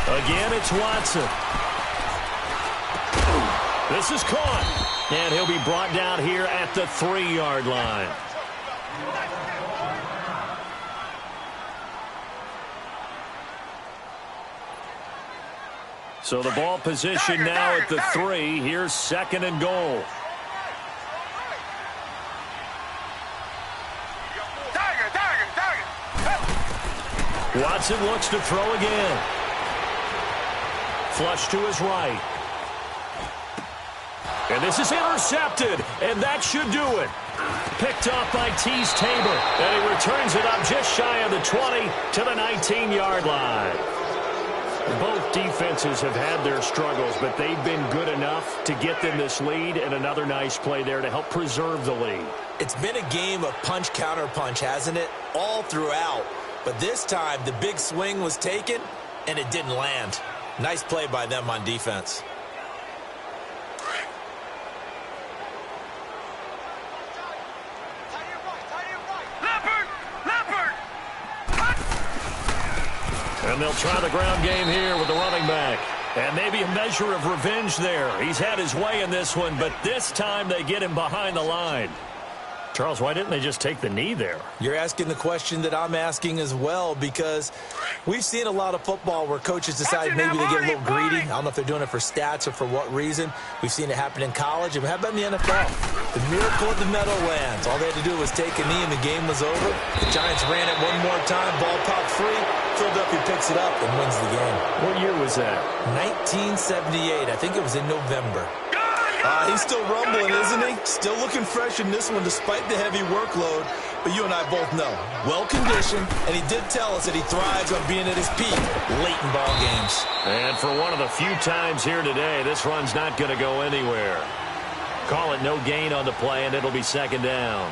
A: Again, it's Watson. This is caught. And he'll be brought down here at the 3-yard line. So the ball position now at the 3. Here's 2nd and goal. Watson looks to throw again. Flush to his right. And this is intercepted, and that should do it. Picked off by Tease Tabor, and he returns it up just shy of the 20 to the 19-yard line. Both defenses have had their struggles, but they've been good enough to get them this lead, and another nice play there to help preserve the lead.
B: It's been a game of punch-counter-punch, hasn't it? All throughout. But this time, the big swing was taken, and it didn't land. Nice play by them on defense.
A: And they'll try the ground game here with the running back. And maybe a measure of revenge there. He's had his way in this one, but this time they get him behind the line. Charles, why didn't they just take the knee there?
B: You're asking the question that I'm asking as well, because we've seen a lot of football where coaches decide maybe they get a little greedy. I don't know if they're doing it for stats or for what reason. We've seen it happen in college, and how about in the NFL? The miracle of the Meadowlands. All they had to do was take a knee, and the game was over. The Giants ran it one more time, ball popped free. Philadelphia picks it up and wins the game.
A: What year was that?
B: 1978. I think it was in November. He's still rumbling, isn't he? Still looking fresh in this one despite the heavy workload. But you and I both know, well-conditioned, and he did tell us that he thrives on being at his peak late in ball games.
A: And for one of the few times here today, this run's not going to go anywhere. Call it no gain on the play, and it'll be 2nd down.